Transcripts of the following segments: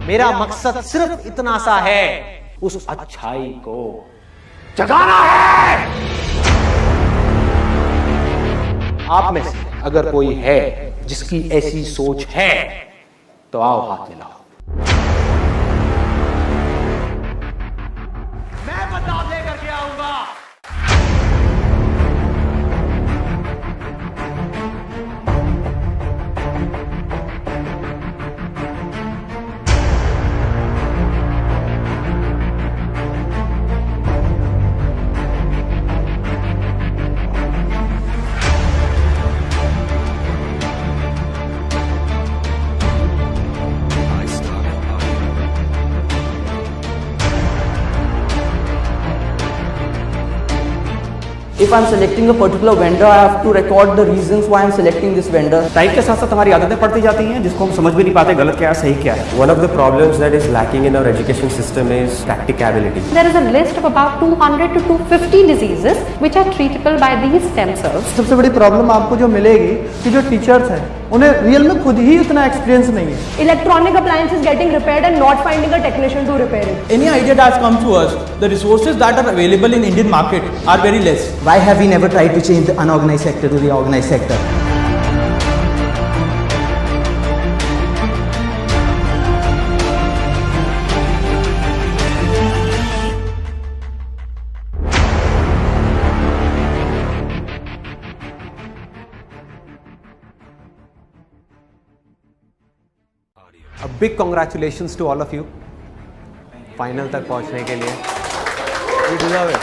मेरा मकसद सिर्फ इतना सा है, उस अच्छाई को जगाना है। आप में से अगर कोई है जिसकी ऐसी सोच है तो आओ हाथ मिलाओ। मैं बदलाव लेकर के आऊंगा। If I'm selecting a particular vendor, I have to record the reasons why I'm selecting this vendor. Time के साथ साथ हमारी आदतें पड़ती जाती हैं जिसको हम समझ भी नहीं पाते गलत क्या है सही क्या है. One of the problems that is lacking in our education system is practicability. There is a list of about 200 to 250 diseases which are treatable by these stem cells. सबसे बड़ी प्रॉब्लम आपको जो मिलेगी कि जो टीचर्स हैं उन्हें रियल में खुद ही उतना एक्सपीरियंस नहीं है. Electronic appliances getting repaired and not finding a technician to repair it. Any idea that comes to us, the resources that are available in Indian market are very less. Why have we never tried to change the unorganized sector to the organized sector? A big congratulations to all of you. Final तक पहुंचने के लिए You deserve it.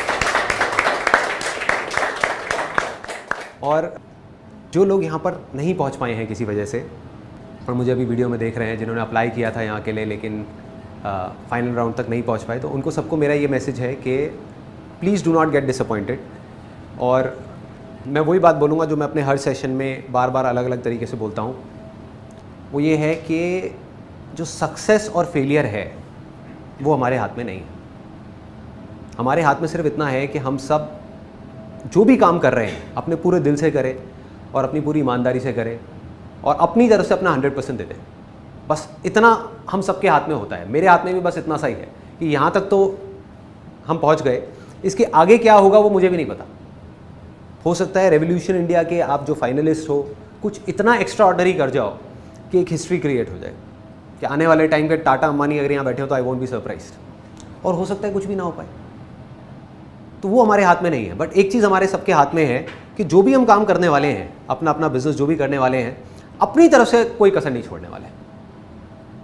और जो लोग यहाँ पर नहीं पहुँच पाए हैं किसी वजह से और मुझे अभी वीडियो में देख रहे हैं जिन्होंने अप्लाई किया था यहाँ के लिए लेकिन फाइनल राउंड तक नहीं पहुँच पाए, तो उनको सबको मेरा ये मैसेज है कि please do not get disappointed. और मैं वही बात बोलूँगा जो मैं अपने हर सेशन में बार बार अलग अलग तरीके से बोलता हूँ, वो ये है कि जो सक्सेस और फेलियर है वो हमारे हाथ में नहीं है. हमारे हाथ में सिर्फ इतना है कि हम सब जो भी काम कर रहे हैं अपने पूरे दिल से करें और अपनी पूरी ईमानदारी से करें और अपनी तरफ से अपना 100% दे दें. बस इतना हम सबके हाथ में होता है. मेरे हाथ में भी बस इतना सा ही है कि यहाँ तक तो हम पहुँच गए, इसके आगे क्या होगा वो मुझे भी नहीं पता. हो सकता है रेवोल्यूशन इंडिया के आप जो फाइनलिस्ट हो कुछ इतना एक्स्ट्रा ऑर्डनरी कर जाओ कि एक हिस्ट्री क्रिएट हो जाए कि आने वाले टाइम पे टाटा अंबानी अगर यहाँ बैठे हो तो आई वोंट बी सरप्राइज्ड. और हो सकता है कुछ भी ना हो पाए, तो वो हमारे हाथ में नहीं है. बट एक चीज़ हमारे सबके हाथ में है कि जो भी हम काम करने वाले हैं, अपना अपना बिजनेस जो भी करने वाले हैं, अपनी तरफ से कोई कसर नहीं छोड़ने वाले.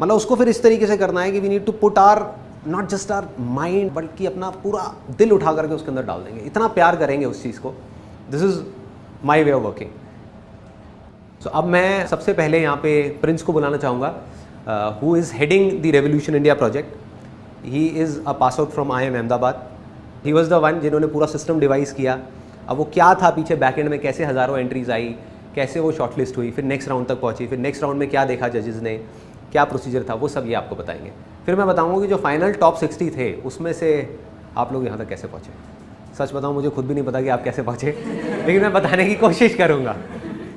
मतलब उसको फिर इस तरीके से करना है कि we need to put our not just our mind बल्कि अपना पूरा दिल उठा करके उसके अंदर डाल देंगे. इतना प्यार करेंगे उस चीज़ को. This is my way of working. So अब मैं सबसे पहले यहाँ पे प्रिंस को बुलाना चाहूँगा, who is heading the revolution India project. He is a pass out from IIM Ahmedabad. He was the one जिन्होंने पूरा सिस्टम डिवाइस किया. अब वो क्या था पीछे बैकएंड में, कैसे हज़ारों एंट्रीज आई, कैसे वो शॉर्टलिस्ट हुई, फिर नेक्स्ट राउंड तक पहुँची, फिर नेक्स्ट राउंड में क्या देखा जजेस ने, क्या प्रोसीजर था, वो सब ये आपको बताएंगे. फिर मैं बताऊँगा कि जो फाइनल टॉप 60 थे उसमें से आप लोग यहाँ तक कैसे पहुँचे. सच बताऊँ मुझे खुद भी नहीं पता कि आप कैसे पहुँचे, लेकिन मैं बताने की कोशिश करूँगा.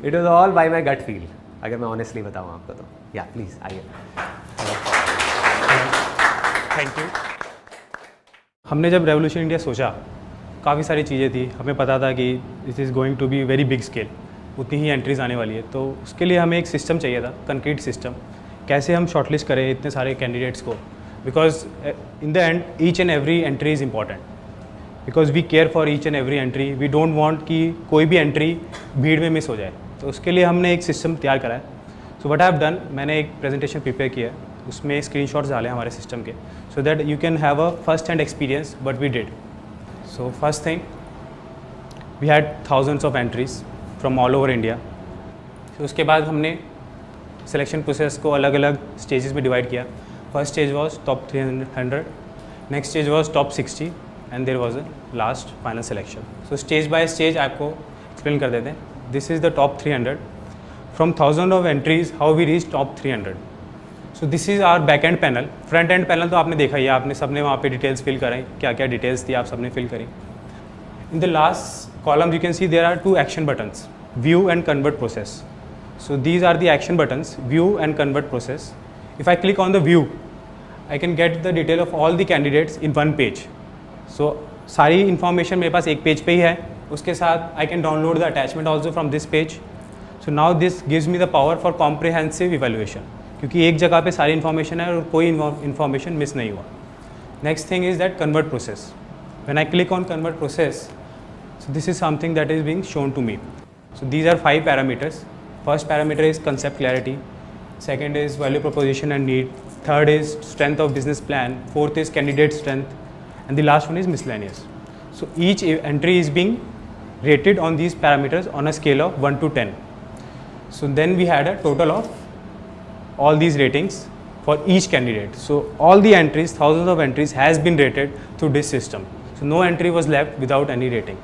It was all by my gut feel, अगर मैं ऑनेस्टली बताऊँ आपको तो. या प्लीज़ आइए. Thank you. हमने जब रेवोल्यूशन इंडिया सोचा काफ़ी सारी चीज़ें थी. हमें पता था कि this is going to be very big scale, उतनी ही एंट्रीज आने वाली है. तो उसके लिए हमें एक सिस्टम चाहिए था, कंक्रीट सिस्टम. कैसे हम शॉर्टलिस्ट करें इतने सारे कैंडिडेट्स को, because in the end each and every entry is important, because we care for each and every entry. We don't want कि कोई भी एंट्री भीड़ में मिस हो जाए. तो उसके लिए हमने एक सिस्टम तैयार करा है. So what I have done, मैंने एक प्रेजेंटेशन प्रिपेयर किया है, उसमें स्क्रीनशॉट्स डाले हमारे सिस्टम के, so that you can have a first hand experience what we did. So first thing, we had thousands of entries from all over India. तो उसके बाद हमने सिलेक्शन प्रोसेस को अलग अलग स्टेजेस में डिवाइड किया. First stage was top 300, next stage was top 60 and there was a last final selection. So stage by stage आपको एक्सप्लेन कर देते हैं. This is the top 300. From thousands of entries, how we reached top 300. So this is our back end panel. Front end panel तो आपने देखा ही है, आपने सबने वहाँ पे डिटेल्स फिल कराई, क्या क्या डिटेल्स थी आप सबने फिल करी. In the last column you can see there are two action buttons, view and convert process. So these are the action buttons, view and convert process. If I click on the view, I can get the detail of all the candidates in one page. So सारी information मेरे पास एक page पे ही है, उसके साथ I can download the attachment also from this page. So now this gives me the power for comprehensive evaluation, क्योंकि एक जगह पे सारी information है और कोई information miss नहीं हुआ. Next thing is that convert process. When I click on convert process, so this is something that is being shown to me. So these are 5 parameters. First parameter is concept clarity. Second is value proposition and need. Third is strength of business plan. Fourth is candidate strength. And the last one is miscellaneous. So each entry is being rated on these parameters on a scale of 1 to 10. So then we had a total of all these ratings for each candidate. So all the entries, thousands of entries has been rated through this system. So no entry was left without any rating.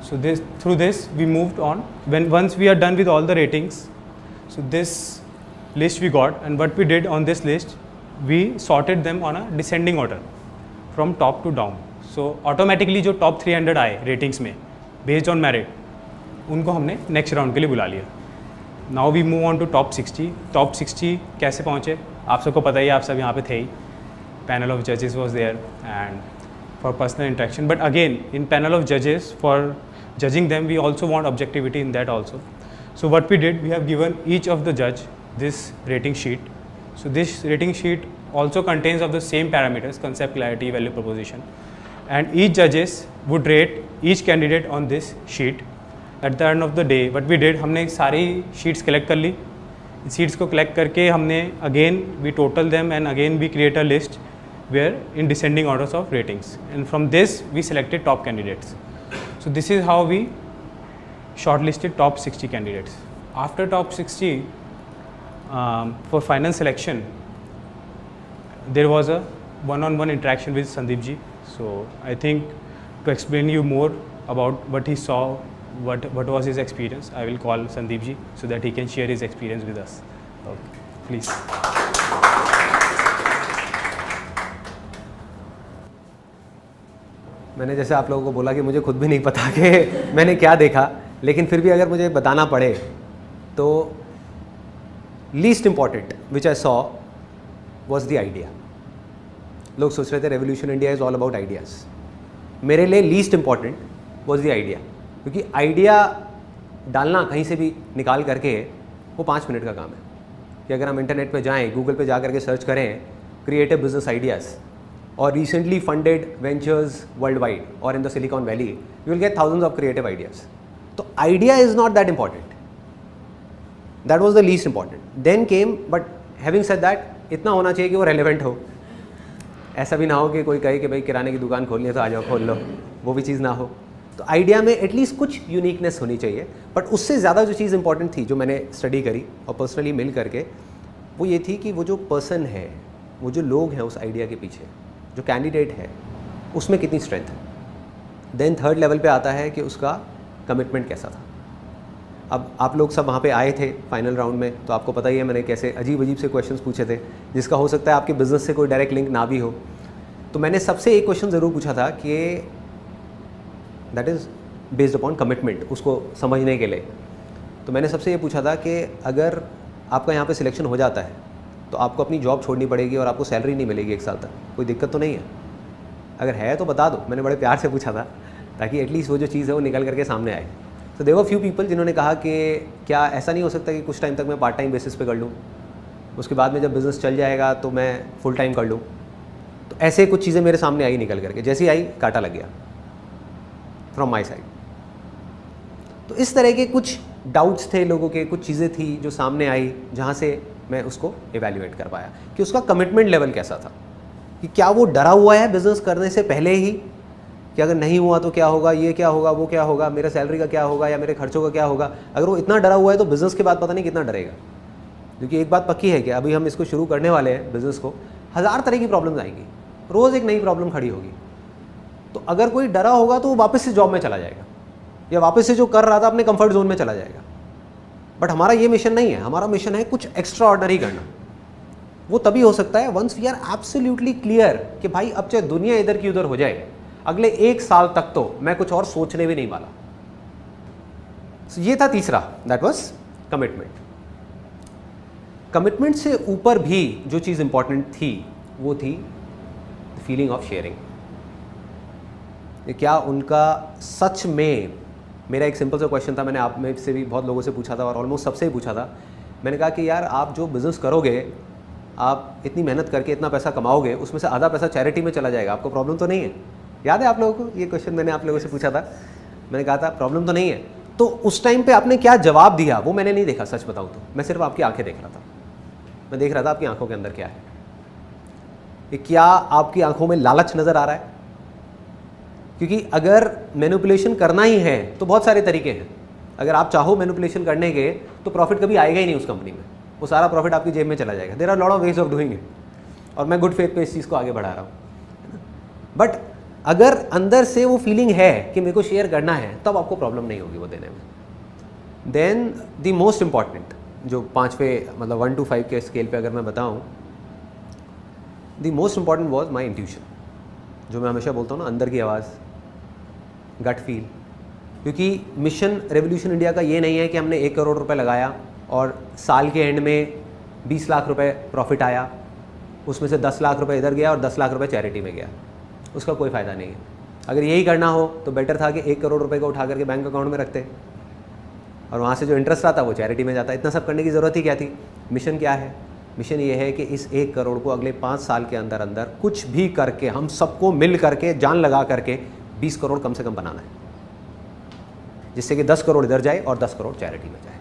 So through this we moved on. Once we are done with all the ratings, so this list we got, and what we did on this list, we sorted them on a descending order from top to down. So automatically जो top 300 आए ratings में based on merit, उनको हमने next round के लिए बुला लिया. Now we move on to top 60. Top 60 कैसे पहुँचे? आप सबको पता ही, आप सब यहाँ पे थे ही. Panel of judges was there and for personal interaction. But again, in panel of judges, for judging them, we also want objectivity in that also. So what we did, we have given each of the judge this rating sheet. So this rating sheet also contains of the same parameters, concept, clarity, value proposition, and each judges would rate each candidate on this sheet. At the end of the day, what we did, हमने सारी sheets collect कर ली. Sheets को collect करके हमने again we total them and again we create a list where in descending orders of ratings, and from this we selected top candidates. So this is how we shortlisted top 60 candidates. After top 60, for final selection, there was a one-on-one interaction with Sandeep ji. So I think to explain you more about what he saw, what was his experience, I will call Sandeep ji so that he can share his experience with us. Okay, please. मैंने जैसे आप लोगों को बोला कि मुझे खुद भी नहीं पता कि मैंने क्या देखा, लेकिन फिर भी अगर मुझे बताना पड़े तो least important which I saw was the idea. लोग सोच रहे थे revolution India is all about ideas. मेरे लिए least important was the idea, क्योंकि आइडिया डालना कहीं से भी निकाल करके वो 5 मिनट का काम है. कि अगर हम इंटरनेट पे जाएं, गूगल पे जा करके सर्च करें creative business ideas or recently funded ventures worldwide or in the Silicon Valley, you will get thousands of creative ideas. So idea is not that important. That was the least important. Then came, but having said that, इतना होना चाहिए कि वो relevant हो. ऐसा भी ना हो कि कोई कहे कि भाई किराने की दुकान खोलनी है तो आ जाओ खोल लो, वो भी चीज़ ना हो. तो आइडिया में एटलीस्ट कुछ यूनिकनेस होनी चाहिए. बट उससे ज़्यादा जो चीज़ इंपॉर्टेंट थी, जो मैंने स्टडी करी और पर्सनली मिल करके, वो ये थी कि वो जो पर्सन है, वो जो लोग हैं उस आइडिया के पीछे, जो कैंडिडेट है, उसमें कितनी स्ट्रेंथ है. देन थर्ड लेवल पे आता है कि उसका कमिटमेंट कैसा था. अब आप लोग सब वहाँ पे आए थे फाइनल राउंड में, तो आपको पता ही है मैंने कैसे अजीब अजीब से क्वेश्चंस पूछे थे, जिसका हो सकता है आपके बिज़नेस से कोई डायरेक्ट लिंक ना भी हो. तो मैंने सबसे एक क्वेश्चन ज़रूर पूछा था कि that is based upon commitment, उसको समझने के लिए. तो मैंने सबसे ये पूछा था कि अगर आपका यहाँ पर सिलेक्शन हो जाता है तो आपको अपनी जॉब छोड़नी पड़ेगी और आपको सैलरी नहीं मिलेगी 1 साल तक, कोई दिक्कत तो नहीं है? अगर है तो बता दो. मैंने बड़े प्यार से पूछा था ताकि एटलीस्ट वो जो चीज़ है वो निकल करके सामने आए. तो देयर वर फ्यू पीपल जिन्होंने कहा कि क्या ऐसा नहीं हो सकता कि कुछ टाइम तक मैं पार्ट टाइम बेसिस पे कर लूँ, उसके बाद में जब बिज़नेस चल जाएगा तो मैं फुल टाइम कर लूँ. तो ऐसे कुछ चीज़ें मेरे सामने आई निकल करके, जैसी आई काटा लग गया फ्रॉम माई साइड. तो इस तरह के कुछ डाउट्स थे लोगों के, कुछ चीज़ें थी जो सामने आई, जहाँ से मैं उसको एवेल्युएट कर पाया कि उसका कमिटमेंट लेवल कैसा था. कि क्या वो डरा हुआ है बिज़नेस करने से पहले ही कि अगर नहीं हुआ तो क्या होगा, ये क्या होगा, वो क्या होगा, मेरा सैलरी का क्या होगा या मेरे खर्चों का क्या होगा. अगर वो इतना डरा हुआ है तो बिज़नेस के बाद पता नहीं कितना डरेगा. क्योंकि एक बात पक्की है कि अभी हम इसको शुरू करने वाले हैं बिज़नेस को, 1000 तरह की प्रॉब्लम्स आएंगी, रोज़ एक नई प्रॉब्लम खड़ी होगी. तो अगर कोई डरा होगा तो वो वापस से जॉब में चला जाएगा या वापस से जो कर रहा था अपने कंफर्ट जोन में चला जाएगा. बट हमारा ये मिशन नहीं है. हमारा मिशन है कुछ एक्स्ट्रा ऑर्डिनरी करना. वो तभी हो सकता है once we are absolutely clear कि भाई अब चाहे दुनिया इधर की उधर हो जाए, अगले 1 साल तक तो मैं कुछ और सोचने भी नहीं वाला. So, ये था तीसरा, दैट वाज कमिटमेंट. कमिटमेंट से ऊपर भी जो चीज़ इंपॉर्टेंट थी वो थी फीलिंग ऑफ शेयरिंग। क्या उनका सच में, मेरा एक सिंपल सा क्वेश्चन था, मैंने आप में से भी बहुत लोगों से पूछा था और ऑलमोस्ट सबसे ही पूछा था। मैंने कहा कि यार आप जो बिज़नेस करोगे, आप इतनी मेहनत करके इतना पैसा कमाओगे, उसमें से आधा पैसा चैरिटी में चला जाएगा, आपको प्रॉब्लम तो नहीं है? याद है आप लोगों को ये क्वेश्चन मैंने आप लोगों से पूछा था? मैंने कहा था प्रॉब्लम तो नहीं है। तो उस टाइम पे आपने क्या जवाब दिया वो मैंने नहीं देखा, सच बताऊँ तो। मैं सिर्फ आपकी आंखें देख रहा था, मैं देख रहा था आपकी आंखों के अंदर क्या है। कि क्या आपकी आंखों में लालच नज़र आ रहा है? क्योंकि अगर मैनिपुलेशन करना ही है तो बहुत सारे तरीके हैं। अगर आप चाहो मैनिपुलेशन करने के तो प्रॉफिट कभी आएगा ही नहीं उस कंपनी में, वो सारा प्रॉफिट आपकी जेब में चला जाएगा। There are lot of ways of doing it, और मैं गुड फेथ पे इस चीज़ को आगे बढ़ा रहा हूँ। बट अगर अंदर से वो फीलिंग है कि मेरे को शेयर करना है, तब आपको प्रॉब्लम नहीं होगी वो देने में। देन द मोस्ट इम्पॉर्टेंट, जो 5वें मतलब 1 to 5 के स्केल पे अगर मैं बताऊँ, the most important was my intuition, जो मैं हमेशा बोलता हूँ ना, अंदर की आवाज़, गट फील। क्योंकि मिशन रेवोल्यूशन इंडिया का ये नहीं है कि हमने 1 करोड़ रुपए लगाया और साल के एंड में 20 लाख रुपए प्रॉफिट आया, उसमें से 10 लाख रुपए इधर गया और 10 लाख रुपए चैरिटी में गया। उसका कोई फ़ायदा नहीं है। अगर यही करना हो तो बेटर था कि 1 करोड़ रुपए को उठा करके बैंक अकाउंट में रखते और वहाँ से जो इंटरेस्ट आता वो चैरिटी में जाता। इतना सब करने की ज़रूरत ही क्या थी? मिशन क्या है? मिशन ये है कि इस 1 करोड़ को अगले 5 साल के अंदर अंदर कुछ भी करके, हम सबको मिल करके, जान लगा करके 20 करोड़ कम से कम बनाना है, जिससे कि 10 करोड़ इधर जाए और 10 करोड़ चैरिटी में जाए।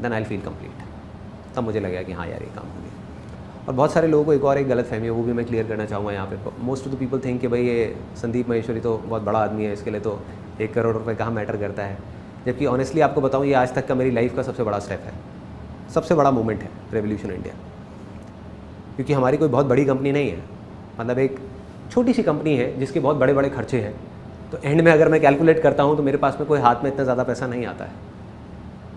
Then I feel complete. तब मुझे लगा कि हाँ यार ये काम हो गया। और बहुत सारे लोगों को एक और एक गलत फहमी है, वो भी मैं क्लियर करना चाहूँगा यहाँ पे। Most of the people think कि भाई ये संदीप महेश्वरी तो बहुत बड़ा आदमी है, इसके लिए तो 1 करोड़ रुपये कहाँ मैटर करता है। जबकि ऑनेस्टली आपको बताऊँ, ये आज तक का मेरी लाइफ का सबसे बड़ा स्टेप है, सबसे बड़ा मूवमेंट है रेवोल्यूशन इंडिया। क्योंकि हमारी कोई बहुत बड़ी कंपनी नहीं है, मतलब एक छोटी सी कंपनी है जिसके बहुत बड़े बड़े खर्चे हैं। तो एंड में अगर मैं कैलकुलेट करता हूँ तो मेरे पास में कोई हाथ में इतना ज़्यादा पैसा नहीं आता है।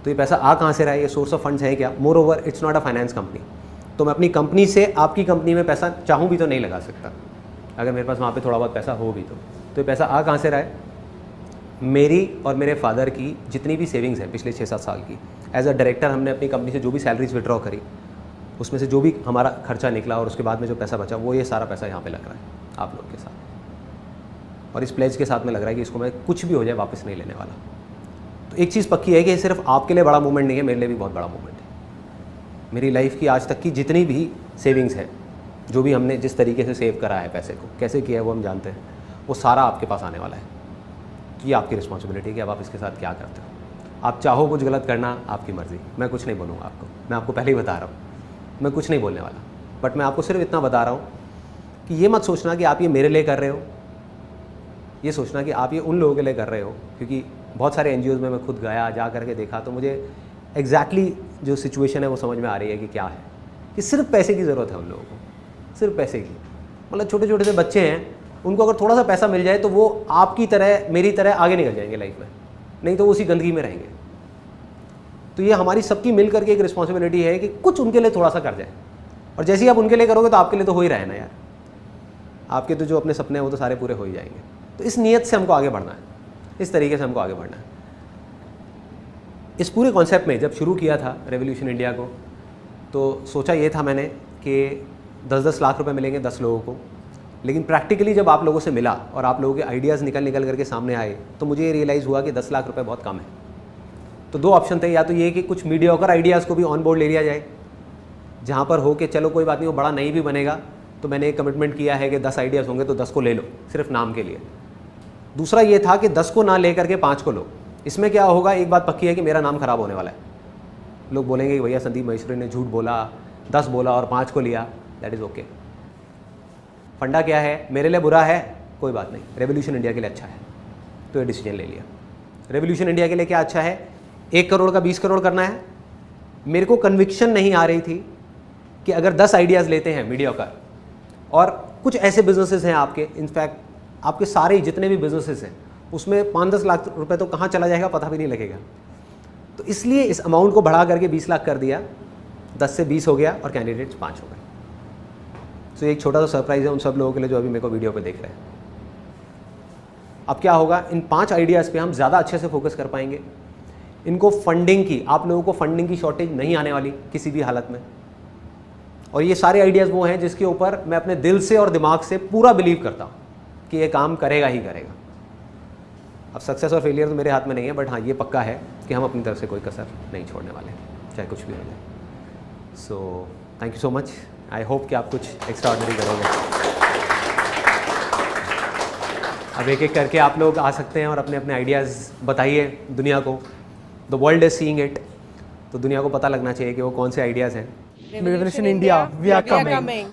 तो ये पैसा आ कहाँ से रहा है? ये सोर्स ऑफ फंड्स है क्या? More over it's not a finance company. तो मैं अपनी कंपनी से आपकी कंपनी में पैसा चाहूँ भी तो नहीं लगा सकता, अगर मेरे पास वहाँ पे थोड़ा बहुत पैसा हो भी तो ये पैसा आ कहाँ से रहा है? मेरी और मेरे फादर की जितनी भी सेविंग्स है पिछले 6-7 साल की, एज अ डायरेक्टर हमने अपनी कंपनी से जो भी सैलरीज विड्रॉ करी, उसमें से जो भी हमारा खर्चा निकला और उसके बाद में जो पैसा बचा, वो ये सारा पैसा यहाँ पे लग रहा है आप लोग के साथ। और इस प्लेज के साथ में लग रहा है कि इसको मैं कुछ भी हो जाए वापस नहीं लेने वाला। तो एक चीज़ पक्की है कि सिर्फ आपके लिए बड़ा मूवमेंट नहीं है, मेरे लिए भी बहुत बड़ा मूवमेंट है। मेरी लाइफ की आज तक की जितनी भी सेविंग्स है, जो भी हमने जिस तरीके से सेव करा है पैसे को, कैसे किया है वो हम जानते हैं, वो सारा आपके पास आने वाला है। ये आपकी रिस्पॉन्सिबिलिटी है कि अब आप इसके साथ क्या करते हो। आप चाहो कुछ गलत करना, आपकी मर्ज़ी, मैं कुछ नहीं बोलूँगा आपको। मैं आपको पहले ही बता रहा हूँ, मैं कुछ नहीं बोलने वाला। बट मैं आपको सिर्फ इतना बता रहा हूँ कि ये मत सोचना कि आप ये मेरे लिए कर रहे हो, ये सोचना कि आप ये उन लोगों के लिए कर रहे हो। क्योंकि बहुत सारे NGOs में मैं खुद गया, जा करके देखा, तो मुझे एग्जैक्टली जो सिचुएशन है वो समझ में आ रही है कि क्या है, कि सिर्फ पैसे की ज़रूरत है उन लोगों को, सिर्फ पैसे की। मतलब छोटे छोटे से बच्चे हैं, उनको अगर थोड़ा सा पैसा मिल जाए तो वो आपकी तरह, मेरी तरह आगे निकल जाएंगे लाइफ में, नहीं तो वो उसी गंदगी में रहेंगे। तो ये हमारी सबकी मिल करके एक रिस्पॉन्सिबिलिटी है कि कुछ उनके लिए थोड़ा सा कर जाए। और जैसे ही आप उनके लिए करोगे तो आपके लिए तो हो ही रहा है ना यार, आपके तो जो अपने सपने हैं वो तो सारे पूरे हो ही जाएंगे। तो इस नीयत से हमको आगे बढ़ना है, इस तरीके से हमको आगे बढ़ना है। इस पूरे कॉन्सेप्ट में जब शुरू किया था रेवोल्यूशन इंडिया को, तो सोचा ये था मैंने कि 10-10 लाख रुपए मिलेंगे 10 लोगों को। लेकिन प्रैक्टिकली जब आप लोगों से मिला और आप लोगों के आइडियाज़ निकल करके सामने आए, तो मुझे ये रियलाइज़ हुआ कि 10 लाख रुपए बहुत कम है। तो 2 ऑप्शन थे, या तो ये कि कुछ मीडियोकर आइडियाज़ को भी ऑन बोर्ड ले लिया जाए, जहाँ पर हो कि चलो कोई बात नहीं, वो बड़ा नहीं भी बनेगा तो मैंने एक कमिटमेंट किया है कि 10 आइडियाज़ होंगे तो 10 को ले लो, सिर्फ नाम के लिए। दूसरा ये था कि 10 को ना ले करके 5 को लो। इसमें क्या होगा, एक बात पक्की है कि मेरा नाम ख़राब होने वाला है। लोग बोलेंगे कि भैया संदीप महेश्वरी ने झूठ बोला, 10 बोला और 5 को लिया। That is okay. फंडा क्या है, मेरे लिए बुरा है, कोई बात नहीं, रेवोल्यूशन इंडिया के लिए अच्छा है, तो ये डिसीजन ले लिया। रेवोल्यूशन इंडिया के लिए क्या अच्छा है, 1 करोड़ का 20 करोड़ करना है। मेरे को कन्विक्शन नहीं आ रही थी कि अगर 10 आइडियाज़ लेते हैं मीडियोकर, और कुछ ऐसे बिजनेसेस हैं आपके, इनफैक्ट आपके सारे जितने भी बिजनेसेस हैं उसमें 5-10 लाख रुपए तो कहाँ चला जाएगा पता भी नहीं लगेगा। तो इसलिए इस अमाउंट को बढ़ा करके 20 लाख कर दिया, 10 से 20 हो गया और कैंडिडेट्स 5 हो गए। तो एक छोटा सा सरप्राइज़ है उन सब लोगों के लिए जो अभी मेरे को वीडियो पे देख रहे हैं। अब क्या होगा, इन 5 आइडियाज़ पे हम ज़्यादा अच्छे से फोकस कर पाएंगे। इनको फंडिंग की, आप लोगों को फंडिंग की शॉर्टेज नहीं आने वाली किसी भी हालत में। और ये सारे आइडियाज़ वो हैं जिसके ऊपर मैं अपने दिल से और दिमाग से पूरा बिलीव करता हूँ कि ये काम करेगा ही करेगा। अब सक्सेस और फेलियर तो मेरे हाथ में नहीं है, बट हाँ ये पक्का है कि हम अपनी तरफ से कोई कसर नहीं छोड़ने वाले हैं, चाहे कुछ भी हो जाए। So thank you so much. I hope कि आप कुछ एक्स्ट्राऑर्डिनरी करोगे। अब एक एक करके आप लोग आ सकते हैं और अपने अपने आइडियाज़ बताइए दुनिया को। The world is seeing it, तो दुनिया को पता लगना चाहिए कि वो कौन से आइडियाज़ हैं। Revolution India, we are coming.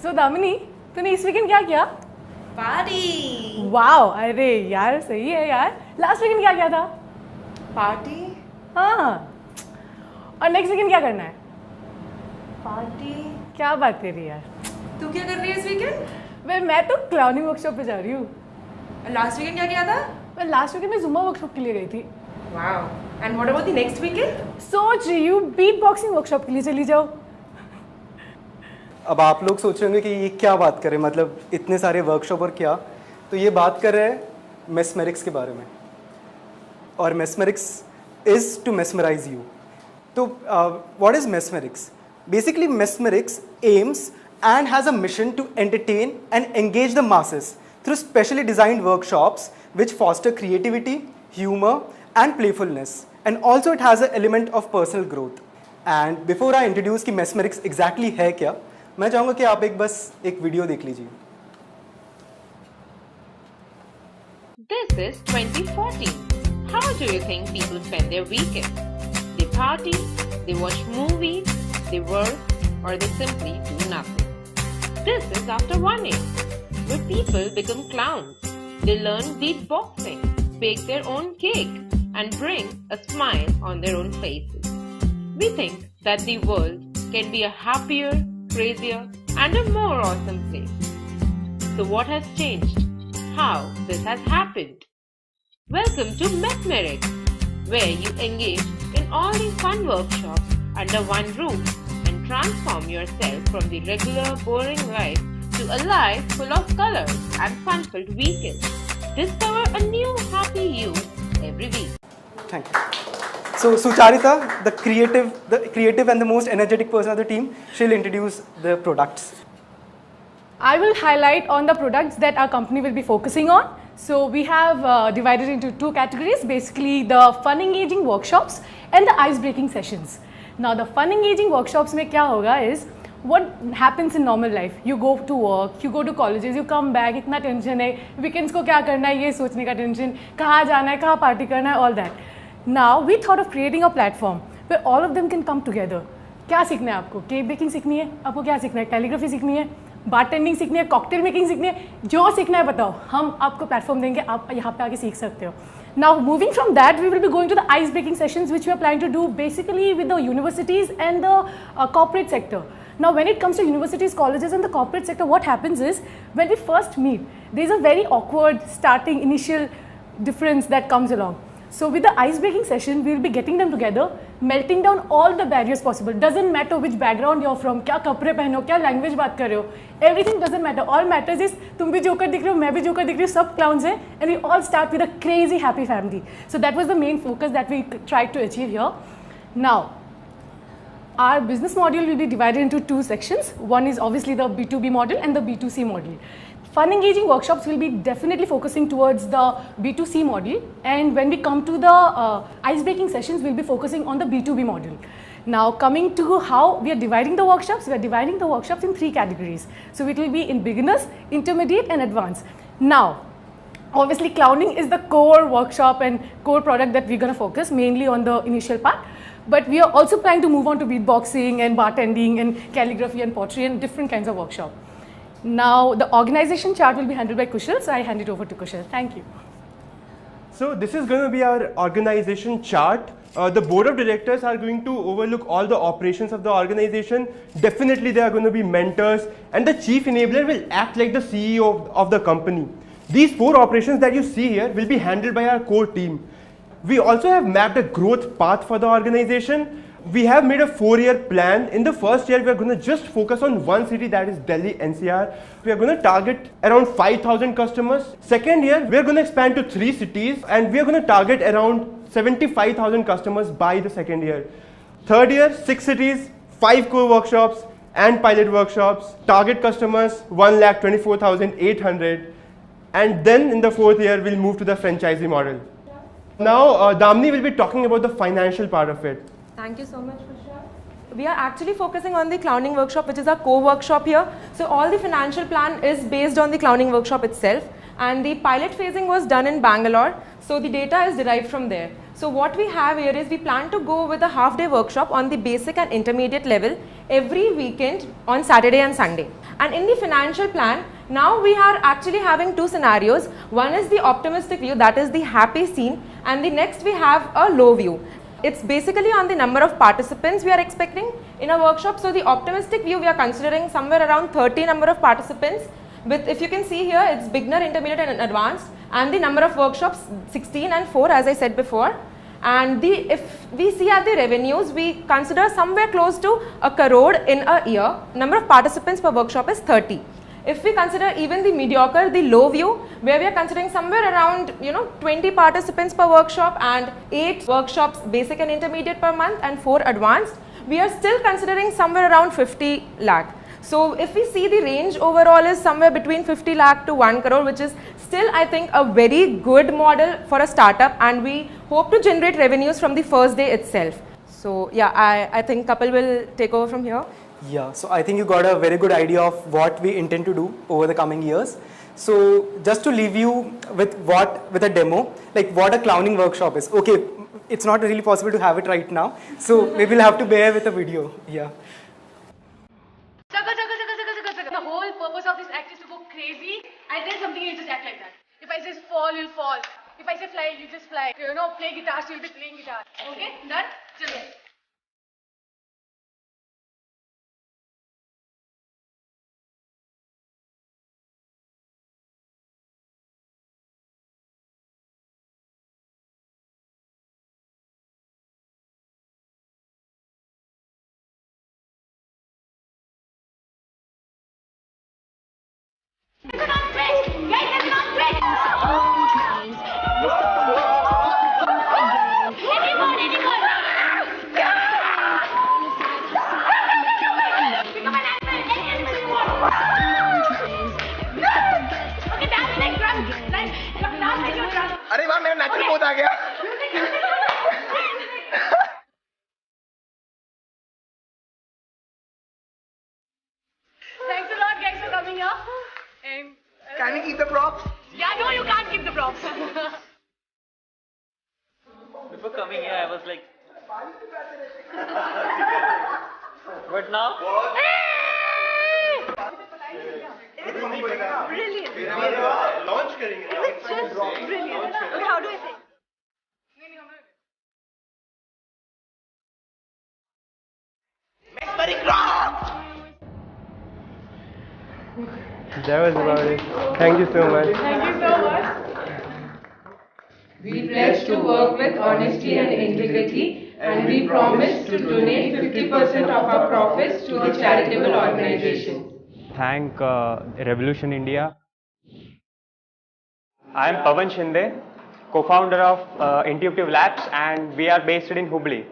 So Damini, तूने इस वीकेंड क्या किया? पार्टी। वाओ, अरे यार सही है यार। लास्ट वीकेंड क्या किया था? पार्टी। हाँ, और नेक्स्ट वीकेंड क्या करना है? पार्टी। क्या बात कर रही है यार? तू क्या कर रही है इस वीकेंड? मैं तो क्लाउनिंग वर्कशॉप पे जा रही हूँ। लास्ट वीकेंड क्या किया था? मैं लास्ट वीकेंड में जुम्बा वर्कशॉप के लिए गई थी। Wow, and what about the next weekend? सोच रही हूँ बीट बॉक्सिंग वर्कशॉप के लिए चली जाओ। अब आप लोग सोच रहे होंगे कि ये क्या बात करें, मतलब इतने सारे वर्कशॉप और क्या, तो ये बात कर रहे हैं मेस्मेरिक्स के बारे में। और Mesmerix is to mesmerize you. तो what is Mesmerix? Basically Mesmerix aims and has a mission to entertain and engage the masses through specially designed workshops which foster creativity, humor and playfulness, and also it has an element of personal growth. And before I introduce कि mesmerics exactly है क्या, मैं चाहूँगा कि आप एक video देख लीजिए। This is 2014. How do you think people spend their weekend? They party, they watch movies, they work, or they simply do nothing. This is after 1 year, where people become clowns. They learn beatboxing, bake their own cake, and bring a smile on their own faces. We think that the world can be a happier, crazier, and a more awesome place. So what has changed? How this has happened? Welcome to Mesmeric, where you engage in all these fun workshops under one roof and transform yourself from the regular, boring life to a life full of colors and fun-filled weekends. Discover a new happy you every week. Thank you. So Sucharita, the creative and the most energetic person of the team, she'll introduce the products. I will highlight on the products that our company will be focusing on. So we have divided into two categories, basically the fun engaging workshops and the ice breaking sessions. Now the fun engaging workshops में क्या होगा is what happens in normal life. You go to work, you go to colleges, you come back, इतना tension है, weekends को क्या करना है ये सोचने का टेंशन, कहाँ जाना है, कहाँ पार्टी करना है, all that. Now we thought of creating a platform where all of them can come together. क्या सीखना है आपको? केक बेकिंग सीखनी है, आपको क्या सीखना है? कैलीग्राफी सीखनी है, बारटेंडिंग सीखनी है, कॉकटेल मेकिंग सीखनी है, जो सीखना है बताओ, हम आपको प्लेटफॉर्म देंगे, आप यहाँ पे आके सीख सकते हो. Now moving from that, we will be going to the ice breaking sessions which we are planning to do basically with the universities and the corporate sector. Now when it comes to universities, colleges and the corporate sector, what happens is when we first meet, there is a very awkward starting initial difference that comes along. So with the ice breaking session, we will be getting them together, melting down all the barriers possible. Doesn't matter which background you're from, क्या कपड़े पहनो, क्या language बात कर रहे हो, everything doesn't matter. All matters is तुम भी जोकर दिख रहे हो, मैं भी जोकर दिख रही हूँ, सब clowns हैं, and we all start with a crazy happy family. So that was the main focus that we tried to achieve here. Now, our business model will be divided into two sections. One is obviously the B2B model and the B2C model. Fun engaging workshops will be definitely focusing towards the B2C model, and when we come to the ice breaking sessions, we'll be focusing on the B2B model. Now coming to how we are dividing the workshops, we are dividing the workshops in three categories. So it will be in beginners, intermediate and advanced. Now obviously clowning is the core workshop and core product that we're going to focus mainly on the initial part. But we are also planning to move on to beatboxing and bartending and calligraphy and pottery and different kinds of workshop. Now the organization chart will be handled by Kushal, so I hand it over to Kushal. Thank you. So this is going to be our organization chart. The board of directors are going to overlook all the operations of the organization. Definitely they are going to be mentors, and the chief enabler will act like the CEO of the company. These 4 operations that you see here will be handled by our core team. We also have mapped a growth path for the organization. We have made a 4-year plan. In the first year, we are going to just focus on one city, that is Delhi NCR. We are going to target around 5,000 customers. Second year, we are going to expand to 3 cities, and we are going to target around 75,000 customers by the second year. Third year, 6 cities, 5 core workshops and pilot workshops. Target customers 1,24,800. And then in the 4th year, we'll move to the franchisee model. Now, Damni will be talking about the financial part of it. Thank you so much, Prashant. We are actually focusing on the clowning workshop, which is our core workshop here. So all the financial plan is based on the clowning workshop itself. And the pilot phasing was done in Bangalore. So the data is derived from there. So what we have here is we plan to go with a half-day workshop on the basic and intermediate level every weekend on Saturday and Sunday. And in the financial plan, now we are actually having two scenarios. One is the optimistic view, that is the happy scene, and the next we have a low view. It's basically on the number of participants we are expecting in a workshop. So the optimistic view, we are considering somewhere around 30 number of participants. With, if you can see here, it's beginner, intermediate and advanced, and the number of workshops 16 and 4 as I said before. And if we see at the revenues, we consider somewhere close to 1 crore in a year. Number of participants per workshop is 30. If we consider even the mediocre, the low view, where we are considering somewhere around 20 participants per workshop and 8 workshops basic and intermediate per month and 4 advanced, we are still considering somewhere around 50 lakh. So if we see the range overall is somewhere between 50 lakh to 1 crore, which is still I think a very good model for a startup, and we hope to generate revenues from the first day itself. So yeah, I think Kapil will take over from here. Yeah, so I think you got a very good idea of what we intend to do over the coming years. So just to leave you with a demo, like what a clowning workshop is. Okay, it's not really possible to have it right now, so maybe we'll have to bear with a video. Yeah. The whole purpose of this act is to go crazy and then something you just act like that. If I say fall, you'll fall. If I say fly, you just fly. Play guitar, so you'll be playing guitar. Okay? Done? Chalo. अरे वाह मेरा natural बहुत आ गया Thanks a lot guys for coming here. And Can you keep the props? yeah, no, you can't keep the props. Before coming here, I was like, but now? Brilliant. Launch करेंगे. Is it just brilliant? Okay, how do I say? That was about it. Thank you so much. Thank you so much. We pledge to work with honesty and integrity, and we promise to donate 50% of our profits to the charitable organization. Thank Revolution India. I am Pavan Shinde, co-founder of Intuitive Labs, and we are based in Hubli.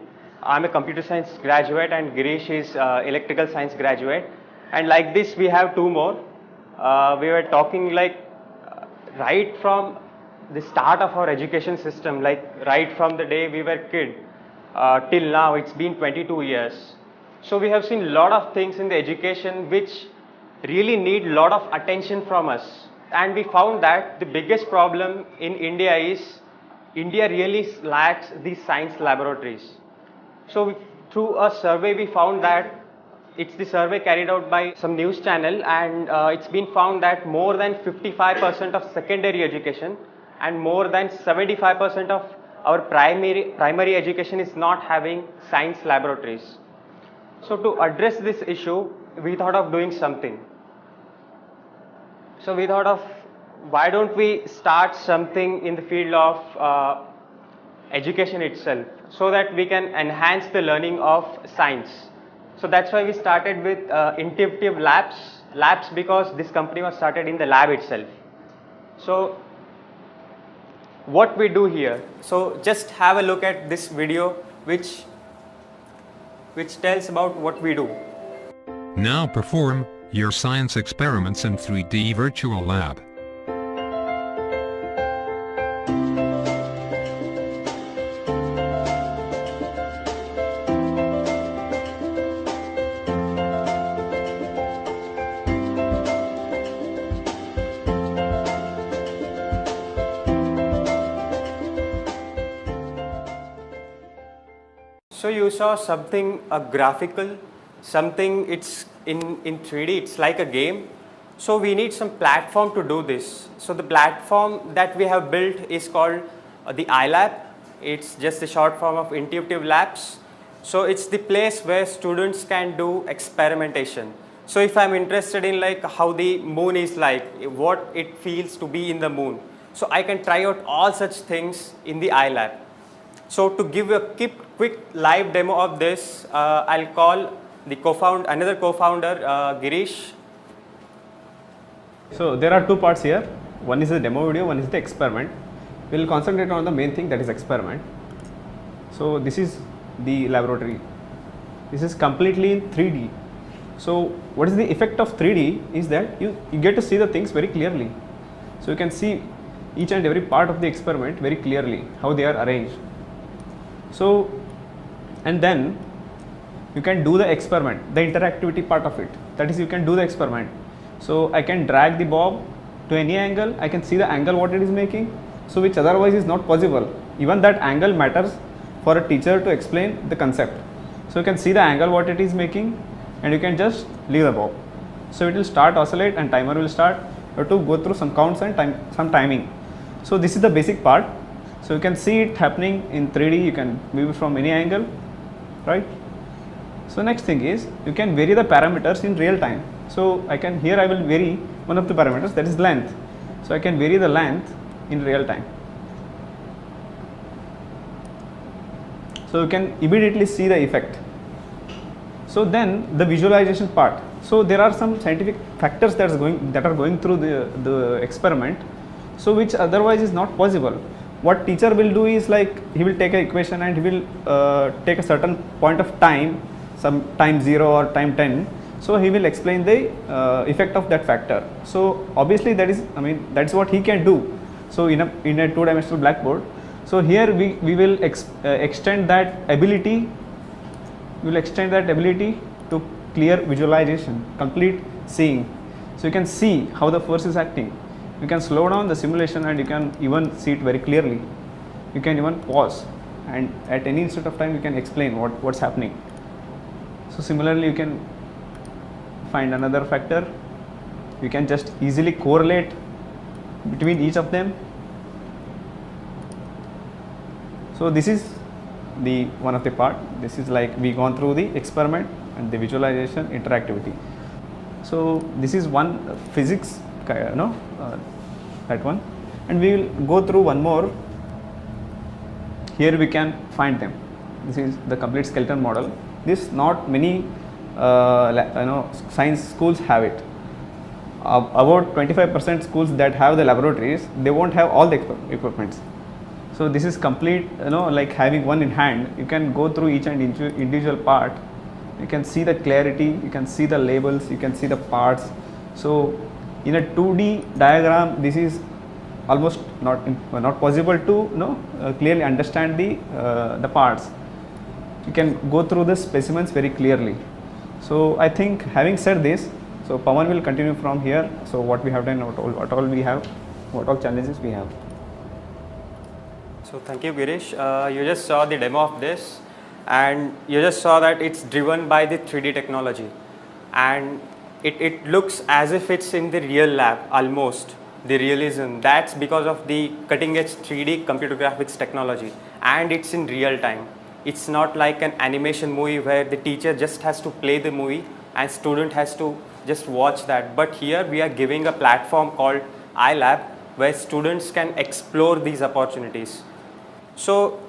I am a computer science graduate and Girish is electrical science graduate. And like this, we have two more. We were talking right from the start of our education system, like right from the day we were kid till now. It's been 22 years. So we have seen a lot of things in the education which really need a lot of attention from us. And we found that the biggest problem in India is India really lacks these science laboratories. So through a survey we found that it's the survey carried out by some news channel, and it's been found that more than 55% of secondary education and more than 75% of our primary education is not having science laboratories. So to address this issue, we thought of doing something. So we thought of, why don't we start something in the field of education itself, so that we can enhance the learning of science. So that's why we started with Intuitive Labs, because this company was started in the lab itself. So what we do here, so just have a look at this video which which tells about what we do. Now perform your science experiments in 3D virtual lab. So you saw something graphical, something it's in 3D, it's like a game. So we need some platform to do this. So the platform that we have built is called the iLab. It's just the short form of Intuitive Labs. So it's the place where students can do experimentation. So if I'm interested in like how the moon is like, what it feels to be in the moon. So I can try out all such things in the iLab. So to give a quick live demo of this, I'll call the another co-founder, Girish. So there are two parts here. One is the demo video, one is the experiment. We will concentrate on the main thing, that is experiment. So this is the laboratory. This is completely in 3D. So what is the effect of 3D is that you get to see the things very clearly. So you can see each and every part of the experiment very clearly, how they are arranged. So, and then you can do the experiment, the interactivity part of it. That is, you can do the experiment. So I can drag the bob to any angle. I can see the angle what it is making. So which otherwise is not possible. Even that angle matters for a teacher to explain the concept. So you can see the angle what it is making, and you can just leave the bob. So it will start oscillate and timer will start. You have to go through some counts and some timing. So this is the basic part. So you can see it happening in 3D, you can view it from any angle, right? So next thing is, you can vary the parameters in real time. So I will vary one of the parameters, that is length. So I can vary the length in real time. So you can immediately see the effect. So then the visualization part. So there are some scientific factors that are going through the experiment, so which otherwise is not possible. What teacher will do is like, he will take an equation and he will take a certain point of time, some time 0 or time 10. So he will explain the effect of that factor. So obviously that's what he can do. So in a two-dimensional blackboard. So here we will extend that ability. We will extend that ability to clear visualization, complete seeing. So you can see how the force is acting. You can slow down the simulation and you can even see it very clearly. You can even pause, and at any instant of time you can explain what's happening. So similarly, you can find another factor. You can just easily correlate between each of them. So this is the one of the part. This is like we gone through the experiment and the visualization interactivity. So this is one physics, that one, and we will go through one more. Here we can find them. This is the complete skeleton model. This not many science schools have it. About 25% schools that have the laboratories, they won't have all the equipments. So this is complete, like having one in hand. You can go through each and individual part. You can see the clarity, you can see the labels, you can see the parts. So in a 2D diagram, this is almost not possible to clearly understand the parts. You can go through the specimens very clearly. So I think, having said this, so Pawan will continue from here. So what we have done, what all we have, what all challenges we have. So thank you, Girish. You just saw the demo of this, and you just saw that it's driven by the 3D technology, and it looks as if it's in the real lab, almost the realism. That's because of the cutting edge 3D computer graphics technology, and it's in real time. It's not like an animation movie where the teacher just has to play the movie and student has to just watch that. But here we are giving a platform called iLab where students can explore these opportunities. So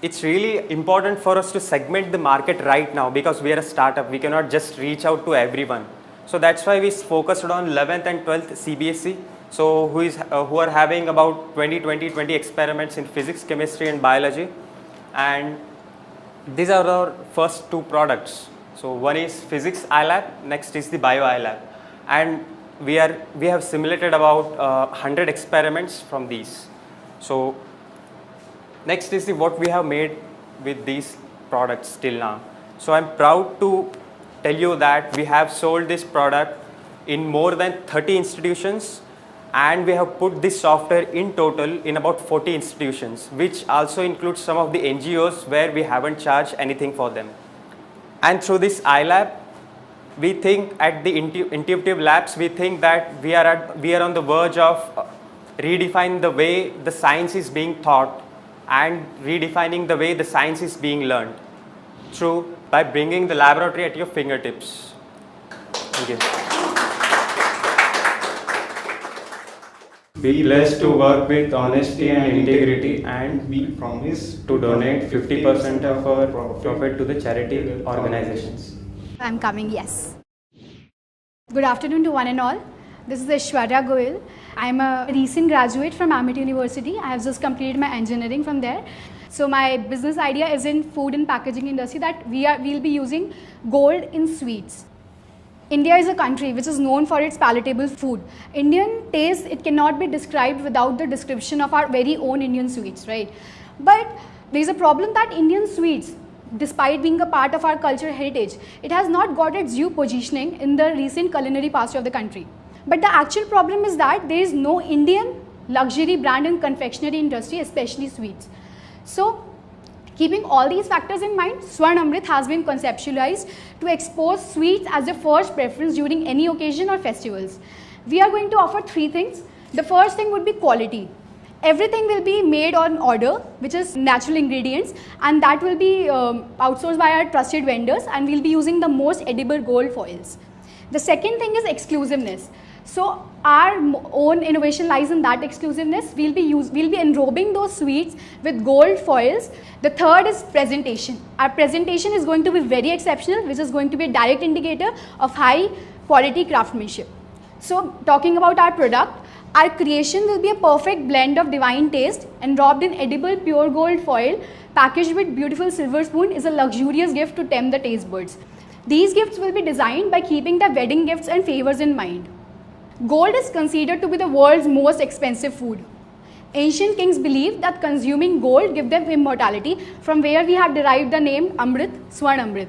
it's really important for us to segment the market right now, because we are a startup. We cannot just reach out to everyone. So that's why we focused on 11th and 12th CBSE. So who are having about 20 experiments in physics, chemistry and biology. And these are our first two products. So one is physics iLab, next is the bio iLab, and we have simulated about 100 experiments from these. So next is what we have made with these products till now. So I'm proud to tell you that we have sold this product in more than 30 institutions, and we have put this software in total in about 40 institutions, which also includes some of the NGOs where we haven't charged anything for them. And through this iLab, we think at the Intuitive Labs, we think that we are on the verge of redefining the way the science is being taught and redefining the way the science is being learned by bringing the laboratory at your fingertips. Thank you. Be blessed to work with honesty and integrity, and we promise to donate 50% of our profit to the charity organizations. I'm coming, yes. Good afternoon to one and all. This is Aishwarya Goyal. I'm a recent graduate from Amity University. I have just completed my engineering from there. So my business idea is in food and packaging industry that we'll be using gold in sweets. India is a country which is known for its palatable food. Indian taste, it cannot be described without the description of our very own Indian sweets, right? But there's a problem that Indian sweets, despite being a part of our cultural heritage, it has not got its due positioning in the recent culinary past of the country. But the actual problem is that there is no Indian luxury brand in confectionery industry, especially sweets. So, keeping all these factors in mind, Swarn Amrit has been conceptualized to expose sweets as the first preference during any occasion or festivals. We are going to offer three things. The first thing would be quality. Everything will be made on order, which is natural ingredients, and that will be outsourced by our trusted vendors, and we'll be using the most edible gold foils. The second thing is exclusiveness. So our own innovation lies in that exclusiveness. We'll be enrobing those sweets with gold foils. The third is presentation. Our presentation is going to be very exceptional, which is going to be a direct indicator of high quality craftsmanship. So talking about our product, our creation will be a perfect blend of divine taste, enrobed in edible pure gold foil, packaged with beautiful silver spoon, is a luxurious gift to tempt the taste buds. These gifts will be designed by keeping the wedding gifts and favors in mind. Gold is considered to be the world's most expensive food. Ancient kings believed that consuming gold gave them immortality, from where we have derived the name Amrit, Swarn Amrit.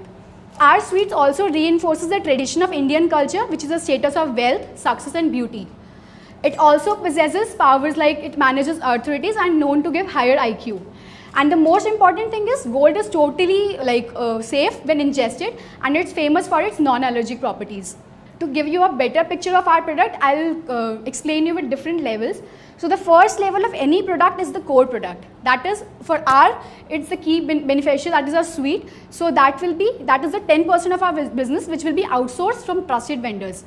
Our sweets also reinforces the tradition of Indian culture, which is a status of wealth, success and beauty. It also possesses powers like it manages authorities and known to give higher IQ. And the most important thing is gold is totally safe when ingested, and it's famous for its non-allergic properties. To give you a better picture of our product, I'll explain you with different levels. So the first level of any product is the core product. That is, for it's the key beneficiary, that is our sweet. So that is the 10% of our business, which will be outsourced from trusted vendors.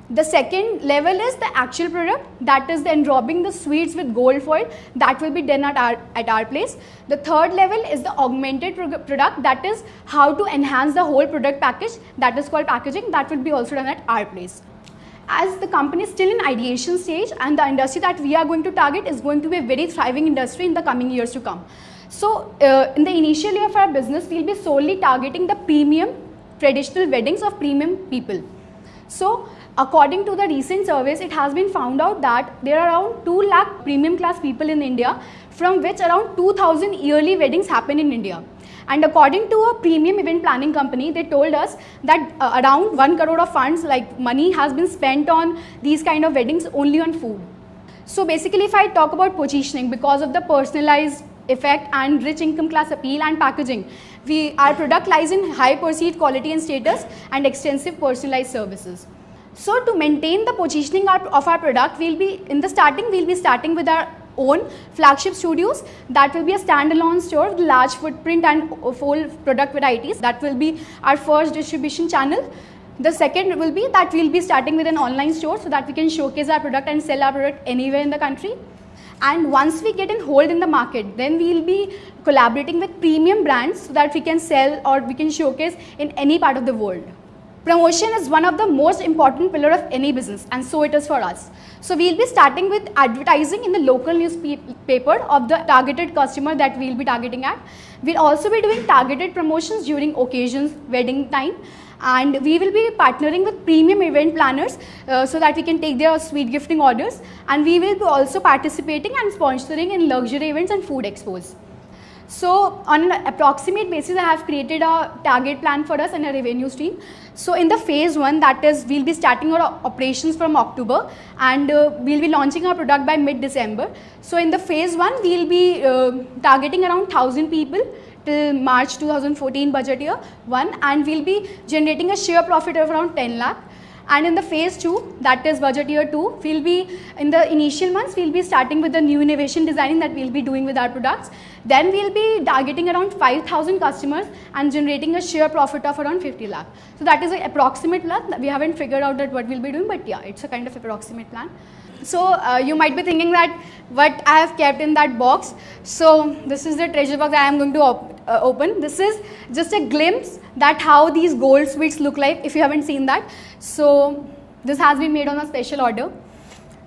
The second level is the actual product, that is the enrobing the sweets with gold foil, that will be done at our place. The third level is the augmented product, that is how to enhance the whole product package, that is called packaging, that will be also done at our place. As the company is still in ideation stage, and the industry that we are going to target is going to be a very thriving industry in the coming years to come. So in the initial year of our business, we will be solely targeting the premium traditional weddings of premium people. So according to the recent surveys, it has been found out that there are around 2 lakh premium class people in India, from which around 2,000 yearly weddings happen in India. And according to a premium event planning company, they told us that around 1 crore of funds, like money, has been spent on these kind of weddings only on food. So basically, if I talk about positioning, because of the personalized effect and rich income class appeal and packaging, our product lies in high perceived quality and status and extensive personalized services. So to maintain the positioning of our product, we'll be starting with our own flagship studios. That will be a standalone store with large footprint and full product varieties. That will be our first distribution channel. The second will be that we'll be starting with an online store so that we can showcase our product and sell our product anywhere in the country. And once we get in hold in the market, then we'll be collaborating with premium brands so that we can sell or we can showcase in any part of the world. Promotion is one of the most important pillar of any business, and so it is for us. So we'll be starting with advertising in the local newspaper of the targeted customer that we'll be targeting at. We'll also be doing targeted promotions during occasions, wedding time, and we will be partnering with premium event planners so that we can take their sweet gifting orders, and we will be also participating and sponsoring in luxury events and food expos. So on an approximate basis, I have created a target plan for us and a revenue stream. So in the phase 1, that is, we'll be starting our operations from October, and we'll be launching our product by mid-December. So in the phase 1, we'll be targeting around 1,000 people till March 2014 budget year 1, and we'll be generating a share profit of around 10 lakh. And in the phase 2, that is budget year 2, we'll be, in the initial months, we'll be starting with the new innovation designing that we'll be doing with our products. Then we'll be targeting around 5,000 customers and generating a share profit of around 50 lakh. So that is an approximate plan. We haven't figured out that what we'll be doing, but yeah, it's a kind of approximate plan. So you might be thinking that what I have kept in that box. So this is the treasure box I am going to open. This is just a glimpse that how these gold sweets look like, if you haven't seen that. So this has been made on a special order.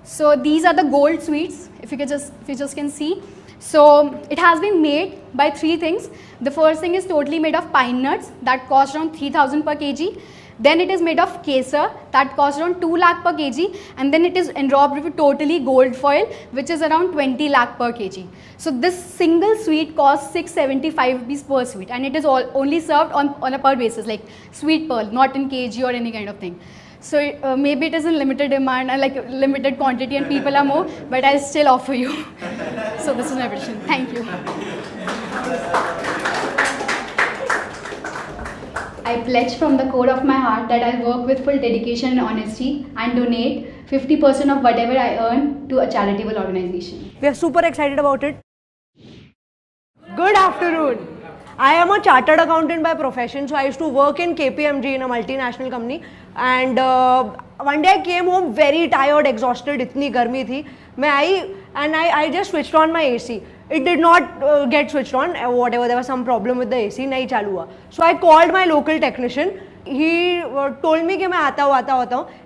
So these are the gold sweets, if you just can see. So it has been made by 3 things. The first thing is totally made of pine nuts that cost around 3,000 per kg. Then it is made of kesar that costs around 2 lakh per kg, and then it is enrobed with totally gold foil, which is around 20 lakh per kg. So this single sweet costs 675 rupees per sweet, and it is only served on a per basis, like sweet pearl, not in kg or any kind of thing. So maybe it is in limited demand and like limited quantity and people are more, but I'll still offer you. So this is my vision. Thank you. I pledge from the core of my heart that I work with full dedication and honesty and donate 50% of whatever I earn to a charitable organization. We are super excited about it. Good afternoon. I am a chartered accountant by profession, so I used to work in KPMG in a multinational company, and one day I came home very tired, exhausted, itni garmi thi. I just switched on my AC. It did not get switched on, whatever, there was some problem with the AC, nahi chalu hua. So I called my local technician. He told me कि मैं आता हूँ.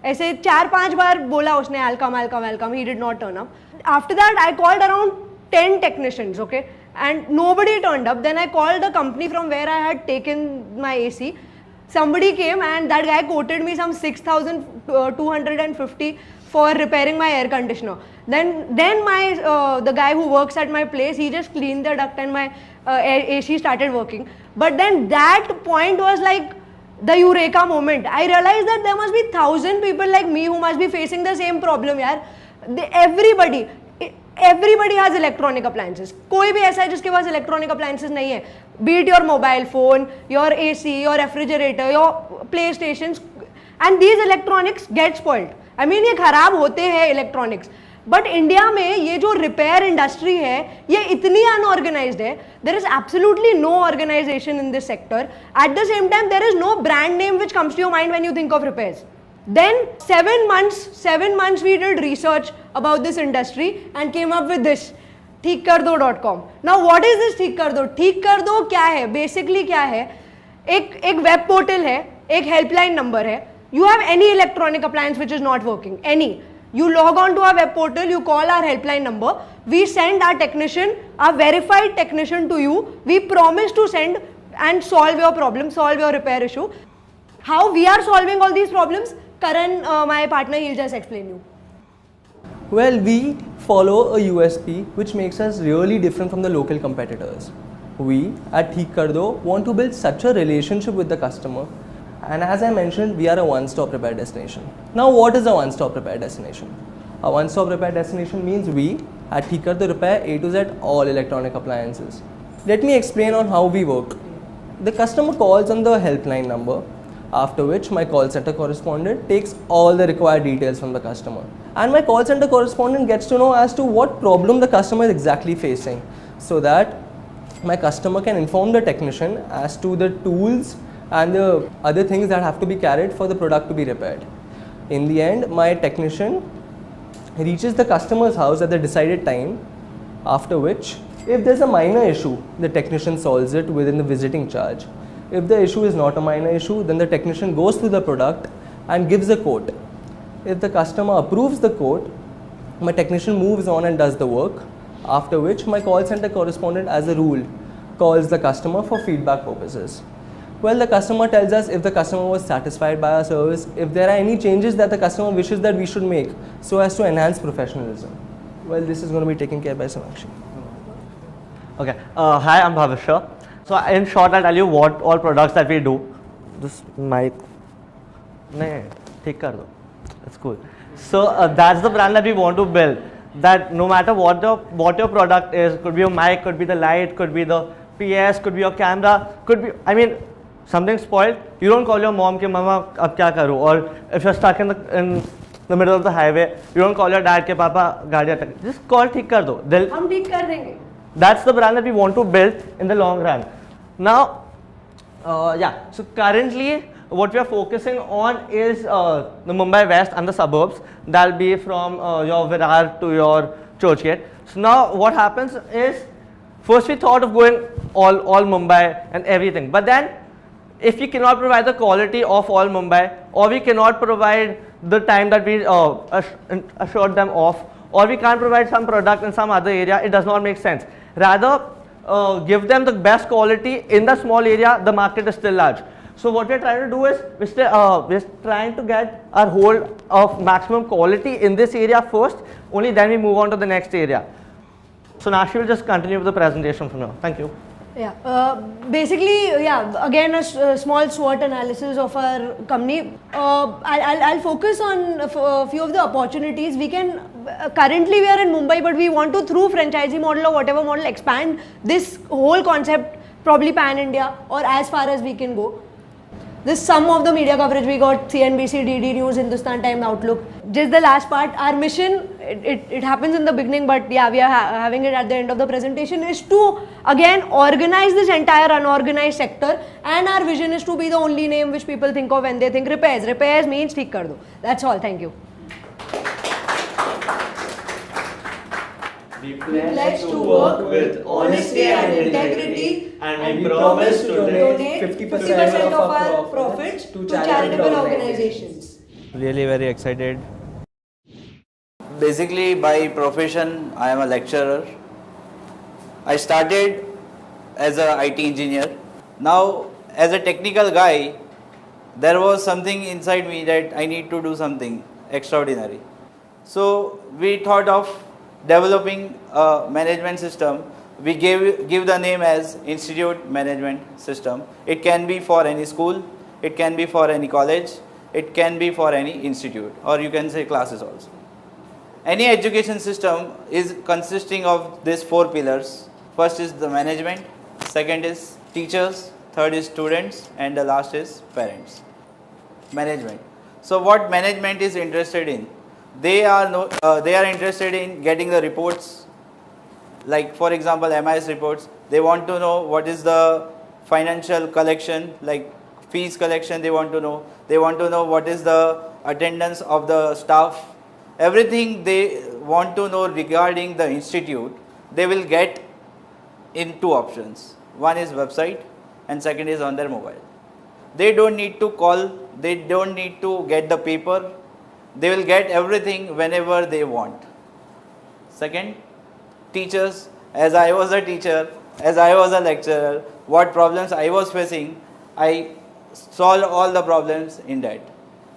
ऐसे 4-5 बार बोला उसने, I'll come. He did not turn up. After that, I called around 10 technicians, okay, and nobody turned up. Then I called the company from where I had taken my AC. Somebody came and that guy quoted me some 6,250 for repairing my air conditioner. Then the guy who works at my place, he just cleaned the duct and my AC started working. But then that point was like the eureka moment. I realized that there must be 1,000 people like me who must be facing the same problem, yaar. Everybody has electronic appliances. कोई भी ऐसा है जिसके पास electronic appliances नहीं है. Be it your mobile phone, your AC, your refrigerator, your PlayStations, and these electronics get spoiled. I mean, ये खराब होते हैं electronics. But India में ये जो repair industry है, ये इतनी unorganized है. There is absolutely no organization in this sector. At the same time, there is no brand name which comes to your mind when you think of repairs. Then 7 months we did research about this industry and came up with this, theekkardo.com. Now what is this Theek Kar Do? Theek Kar Do क्या है? Basically क्या है? एक web portal है, एक helpline number है. You have any electronic appliance which is not working, any. You log on to our web portal, you call our helpline number, we send our technician, our verified technician to you. We promise to send and solve your problem, solve your repair issue. How we are solving all these problems? Karan, my partner, he'll just explain you. Well, we follow a USP which makes us really different from the local competitors. We at Theek Kar Do want to build such a relationship with the customer, and as I mentioned, we are a one-stop repair destination. Now what is a one-stop repair destination? A one-stop repair destination means we at Theek Kar Do repair A to Z all electronic appliances. Let me explain on how we work. The customer calls on the helpline number, after which my call center correspondent takes all the required details from the customer. And my call center correspondent gets to know as to what problem the customer is exactly facing, so that my customer can inform the technician as to the tools and the other things that have to be carried for the product to be repaired. In the end, my technician reaches the customer's house at the decided time, after which if there's a minor issue, the technician solves it within the visiting charge. If the issue is not a minor issue, then the technician goes through the product and gives a quote. If the customer approves the quote, my technician moves on and does the work, after which my call center correspondent, as a rule, calls the customer for feedback purposes. Well, the customer tells us if the customer was satisfied by our service, if there are any changes that the customer wishes that we should make so as to enhance professionalism. Well, this is going to be taken care by Samakshi. Okay. Hi, I'm Bhavishya. So in short, I'll tell you what all products that we do. This mic. No, take care. It's cool. So that's the brand that we want to build. That no matter what your product is, could be your mic, could be the light, could be the PS, could be your camera, could be, I mean, something spoiled, you don't call your mom कि mama अब क्या करूँ, or if you're stuck in the middle of the highway, you don't call your dad कि पापा गाड़ी अटक, just call ठीक कर दो, हम ठीक कर देंगे. That's the brand that we want to build in the long run. Now, yeah, so currently what we are focusing on is the Mumbai West and the suburbs. That'll be from your Virar to your Churchgate. So now what happens is, first we thought of going all Mumbai and everything, but then if we cannot provide the quality of all Mumbai, or we cannot provide the time that we assured them of, or we can't provide some product in some other area, it does not make sense. Rather, give them the best quality in the small area, the market is still large. So what we're trying to do is, we're trying to get our hold of maximum quality in this area first, only then we move on to the next area. So now she will just continue with the presentation from here. Thank you. Yeah, basically, yeah, again a small SWOT analysis of our company. I'll focus on a few of the opportunities. We can, currently we are in Mumbai, but we want to, through franchisee model or whatever model, expand this whole concept probably pan-India or as far as we can go. This some of the media coverage we got, CNBC, DD News, Hindustan Times, Outlook. Just the last part, our mission, it happens in the beginning, but yeah, we are having it at the end of the presentation, is to again organize this entire unorganized sector, and our vision is to be the only name which people think of when they think repairs. Repairs means theek kar do. That's all. Thank you. We pledge to work with honesty and integrity, and we promise to donate 50% of our profits to charitable organizations. Really very excited. Basically, by profession, I am a lecturer. I started as an IT engineer. Now, as a technical guy, there was something inside me that I need to do something extraordinary. So, we thought of developing a management system. We give the name as Institute Management System. It can be for any school, it can be for any college, it can be for any institute, or you can say classes also. Any education system is consisting of these four pillars. First is the management, second is teachers, third is students, and the last is parents. Management. So what management is interested in? They are interested in getting the reports, like for example MIS reports. They want to know what is the financial collection, like fees collection they want to know. They want to know what is the attendance of the staff. Everything they want to know regarding the institute, they will get in two options. One is website and second is on their mobile. They don't need to call, they don't need to get the paper. They will get everything whenever they want. Second, teachers. As I was a teacher, as I was a lecturer, what problems I was facing, I solved all the problems in that.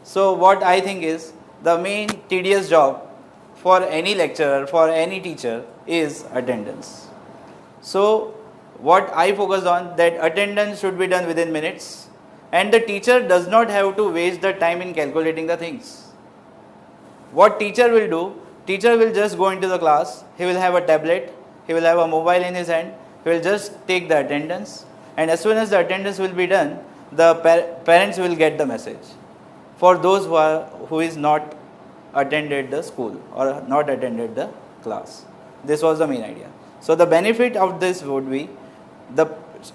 So what I think is, the main tedious job for any lecturer, for any teacher, is attendance. So what I focus on, that attendance should be done within minutes, and the teacher does not have to waste the time in calculating the things. What teacher will do, teacher will just go into the class, he will have a tablet, he will have a mobile in his hand, he will just take the attendance, and as soon as the attendance will be done, the parents will get the message. For those who is not attended the school or not attended the class. This was the main idea. So the benefit of this would be, the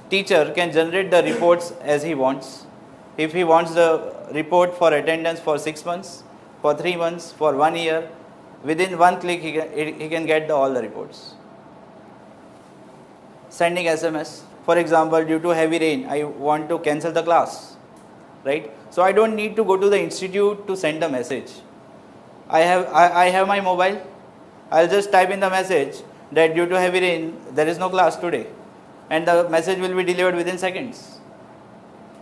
teacher can generate the reports as he wants. If he wants the report for attendance for 6 months, for 3 months, for 1 year, within one click he can get all the reports. Sending SMS. For example, due to heavy rain, I want to cancel the class, right? So I don't need to go to the institute to send a message. I have my mobile. I'll just type in the message that due to heavy rain, there is no class today, and the message will be delivered within seconds.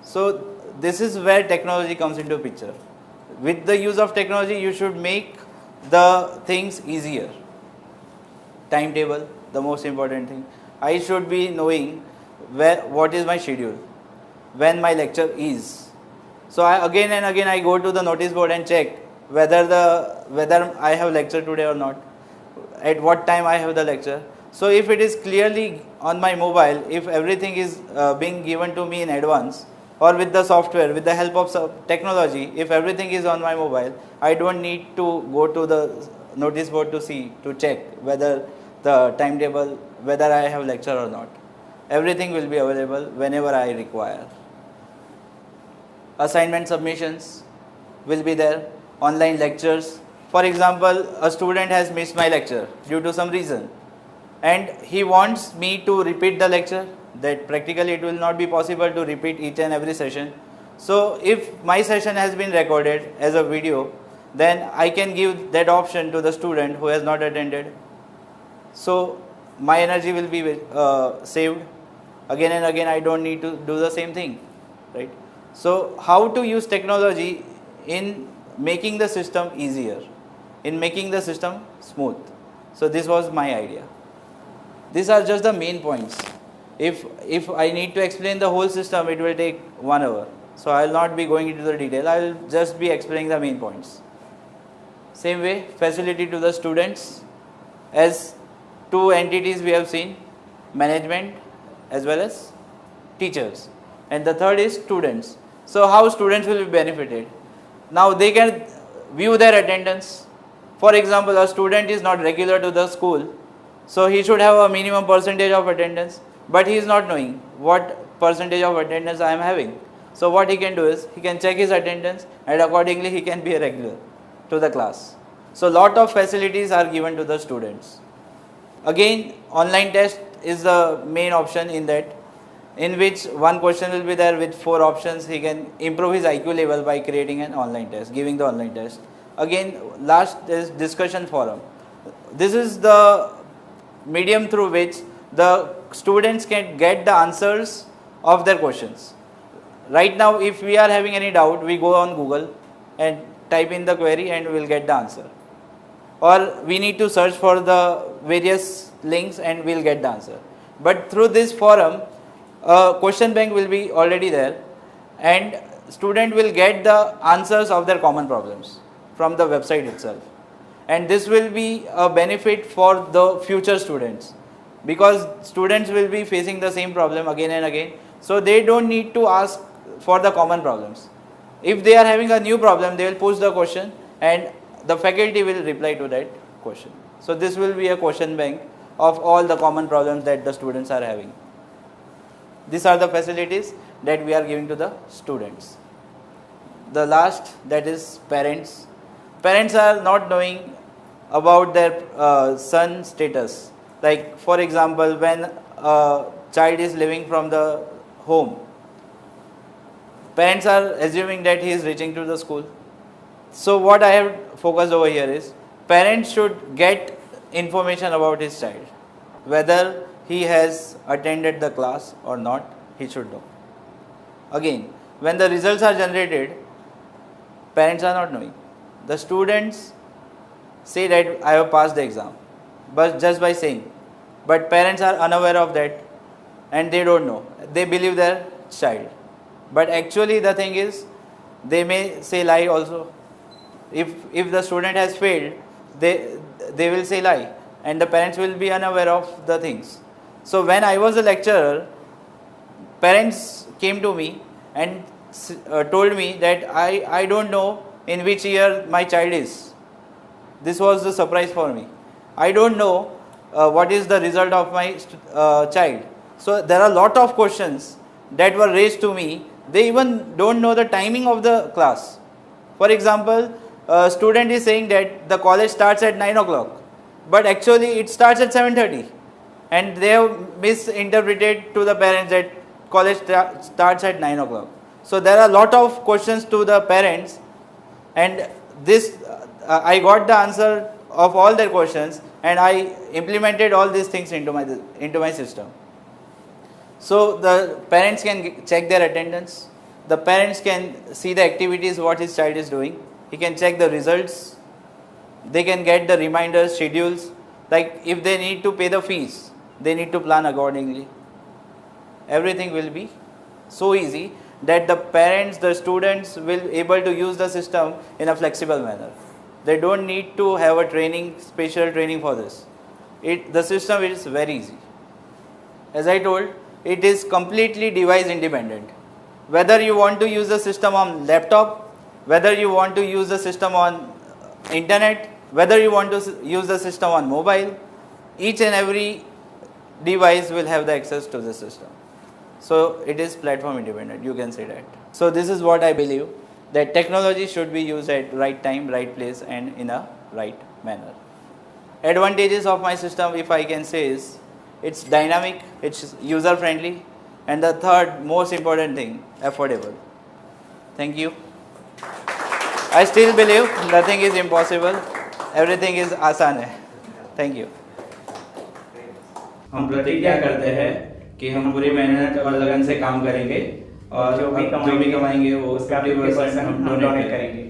So this is where technology comes into picture. With the use of technology, you should make the things easier. Timetable, the most important thing. I should be knowing what is my schedule, when my lecture is. So again and again I go to the notice board and check whether I have lecture today or not, at what time I have the lecture. So if it is clearly on my mobile, if everything is being given to me in advance, or with the software, with the help of technology, if everything is on my mobile, I don't need to go to the notice board to check whether the timetable, whether I have lecture or not. Everything will be available whenever I require. Assignment submissions will be there, online lectures. For example, a student has missed my lecture due to some reason, and he wants me to repeat the lecture. That practically it will not be possible to repeat each and every session. So if my session has been recorded as a video, then I can give that option to the student who has not attended. So my energy will be saved. Again and again I don't need to do the same thing, right? So how to use technology in making the system easier, in making the system smooth. So this was my idea. These are just the main points. If I need to explain the whole system, it will take 1 hour. So I will not be going into the detail. I will just be explaining the main points. Same way, facility to the students. As two entities we have seen, management as well as teachers. And the third is students. So how students will be benefited? Now they can view their attendance. For example, a student is not regular to the school, so he should have a minimum percentage of attendance, but he is not knowing what percentage of attendance I am having. So what he can do is, he can check his attendance and accordingly he can be a regular to the class. So lot of facilities are given to the students. Again, online test is the main option in that, in which one question will be there with 4 options. He can improve his IQ level by creating an online test, giving the online test. Again, last is discussion forum. This is the medium through which the students can get the answers of their questions. Right now, if we are having any doubt, we go on Google and type in the query and we will get the answer. Or we need to search for the various links and we will get the answer. But through this forum, a question bank will be already there, and student will get the answers of their common problems from the website itself. And this will be a benefit for the future students, because students will be facing the same problem again and again. So they don't need to ask for the common problems. If they are having a new problem, they will post the question and the faculty will reply to that question. So this will be a question bank of all the common problems that the students are having. These are the facilities that we are giving to the students. The last, that is parents. Parents are not knowing about their son status. Like for example, when a child is living from the home, parents are assuming that he is reaching to the school. So what I have focused over here is, parents should get information about his child. Whether he has attended the class or not, he should know. Again, when the results are generated, parents are not knowing. The students say that I have passed the exam, but just by saying. But parents are unaware of that and they don't know. They believe their child. But actually the thing is, they may say lie also. If the student has failed, they will say lie, and the parents will be unaware of the things. So when I was a lecturer, parents came to me and told me that I don't know in which year my child is. This was the surprise for me. I don't know what is the result of my child. So there are a lot of questions that were raised to me. They even don't know the timing of the class. For example, a student is saying that the college starts at 9 o'clock, but actually it starts at 7:30. and they have misinterpreted to the parents that college starts at 9 o'clock. So there are a lot of questions to the parents, and this I got the answer of all their questions, and I implemented all these things into my system. So the parents can check their attendance, the parents can see the activities what his child is doing, he can check the results, they can get the reminders, schedules, like if they need to pay the fees, they need to plan accordingly. Everything will be so easy that the parents, the students will able to use the system in a flexible manner. They don't need to have a training, special training for this. The system is very easy. As I told, it is completely device independent. Whether you want to use the system on laptop, whether you want to use the system on internet, whether you want to use the system on mobile, each and every device will have the access to the system. So it is platform independent, you can say that. So this is what I believe, that technology should be used at right time, right place, and in a right manner. Advantages of my system, if I can say, is it's dynamic, it's user friendly, and the third most important thing, affordable. Thank you. I still believe nothing is impossible, everything is आसान है. Thank you. हम प्रतिज्ञा करते हैं कि हम पूरी मेहनत और लगन से काम करेंगे और जो भी कमाएंगे वो 50% हम डोनेट करेंगे.